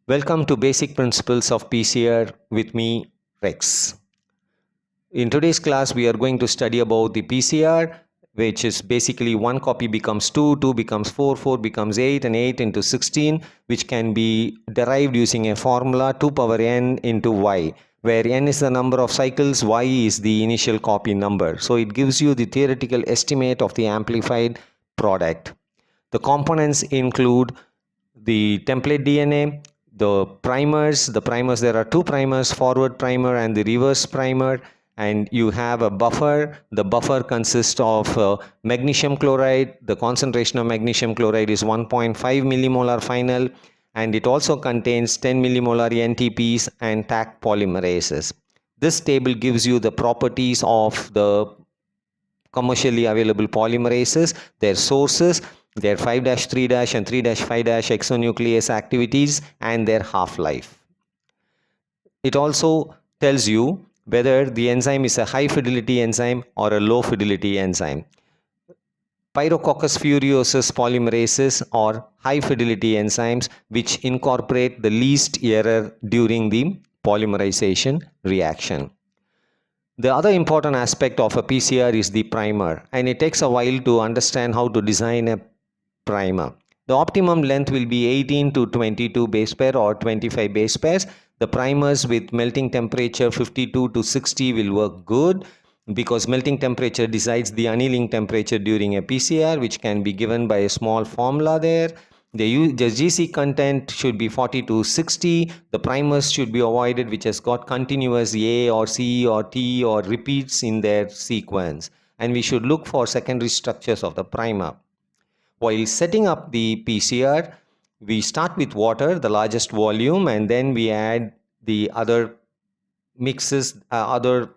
Welcome to Basic Principles of PCR with me, Rex. In today's class, we are going to study about the PCR, which is basically 1 copy becomes 2, 2 becomes 4, 4 becomes 8, and 8 into 16, which can be derived using a formula 2 power n into y, where n is the number of cycles, y is the initial copy number. So it gives you the theoretical estimate of the amplified product. The components include the template DNA, the primers. There are two primers, forward primer and the reverse primer, and you have a buffer. The buffer consists of magnesium chloride. The concentration of magnesium chloride is 1.5 millimolar final, and it also contains 10 millimolar NTPs and Taq polymerases. This table gives you the properties of the commercially available polymerases, their sources, their 5-3- and 3-5- exonuclease activities, and their half-life. It also tells you whether the enzyme is a high fidelity enzyme or a low fidelity enzyme. Pyrococcus furiosus polymerases are high fidelity enzymes which incorporate the least error during the polymerization reaction. The other important aspect of a PCR is the primer, and it takes a while to understand how to design a primer. The optimum length will be 18 to 22 base pair or 25 base pairs. The primers with melting temperature 52 to 60 will work good because melting temperature decides the annealing temperature during a PCR, which can be given by a small formula there. The GC content should be 40 to 60. The primers should be avoided which has got continuous A or C or T or repeats in their sequence. And we should look for secondary structures of the primer. While setting up the PCR, we start with water, the largest volume, and then we add the other mixes, other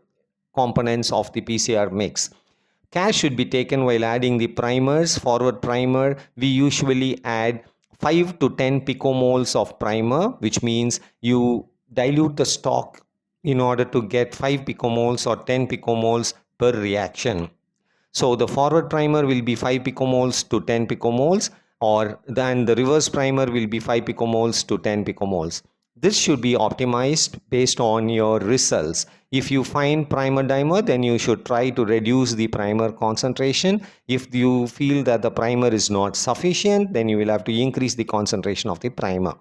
components of the PCR mix. Care should be taken while adding the primers. Forward primer, we usually add 5 to 10 picomoles of primer, which means you dilute the stock in order to get 5 picomoles or 10 picomoles per reaction. So the forward primer will be 5 picomoles to 10 picomoles, or then the reverse primer will be 5 picomoles to 10 picomoles. This should be optimized based on your results. If you find primer dimer, then you should try to reduce the primer concentration. If you feel that the primer is not sufficient, then you will have to increase the concentration of the primer.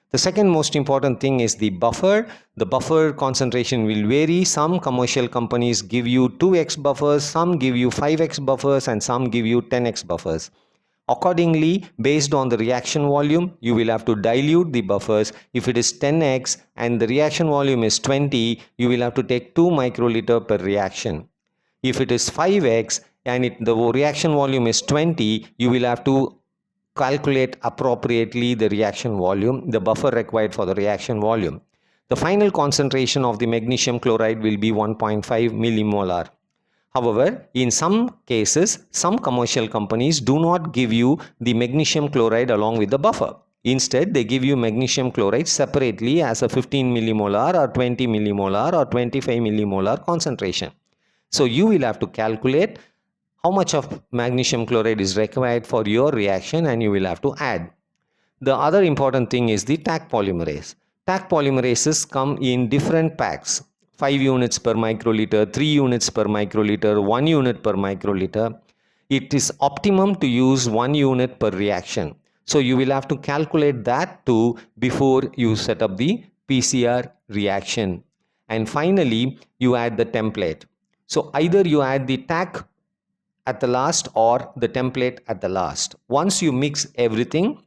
The second most important thing is the buffer. The buffer concentration will vary. Some commercial companies give you 2x buffers, some give you 5x buffers, and some give you 10x buffers. Accordingly, based on the reaction volume, you will have to dilute the buffers. If it is 10x and the reaction volume is 20, you will have to take 2 microliter per reaction. If it is 5x and the reaction volume is 20, you will have to calculate appropriately the reaction volume, the buffer required for the reaction volume. The final concentration of the magnesium chloride will be 1.5 millimolar. However, in some cases, some commercial companies do not give you the magnesium chloride along with the buffer. Instead, they give you magnesium chloride separately as a 15 millimolar or 20 millimolar or 25 millimolar concentration. So you will have to calculate how much of magnesium chloride is required for your reaction and you will have to add. The other important thing is the Taq polymerase. Taq polymerases come in different packs. 5 units per microliter, 3 units per microliter, 1 unit per microliter. It is optimum to use 1 unit per reaction. So you will have to calculate that too before you set up the PCR reaction. And finally, you add the template. So either you add the Taq at the last or the template at the last. Once you mix everything,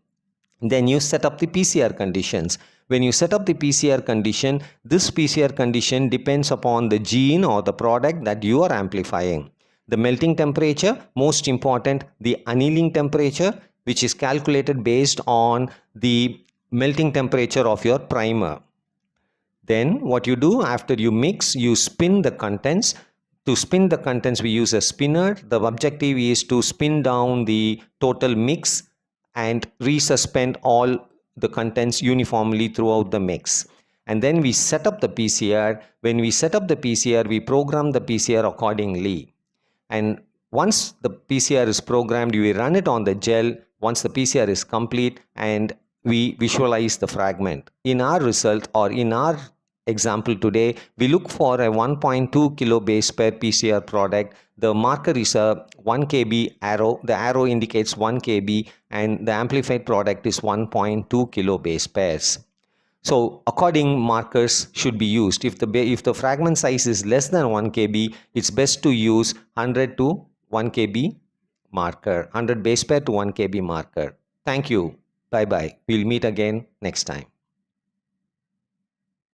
then you set up the PCR conditions. When you set up the PCR condition, this PCR condition depends upon the gene or the product that you are amplifying. The melting temperature, most important, the annealing temperature, which is calculated based on the melting temperature of your primer. Then what you do after you mix, you spin the contents. To spin the contents, we use a spinner. The objective is to spin down the total mix and resuspend all the contents uniformly throughout the mix. And then we set up the PCR. When we set up the PCR, we program the PCR accordingly. And once the PCR is programmed, you will run it on the gel once the PCR is complete, and we visualize the fragment. In our result or in our example today, we look for a 1.2 kilo base pair PCR product. The marker is a 1 kb arrow. The arrow indicates 1 kb and the amplified product is 1.2 kilo base pairs. So according markers should be used. If the fragment size is less than 1 kb, it's best to use 100 to 1 kb marker, 100 base pair to 1 kb marker. Thank you. Bye bye. We'll meet again next time.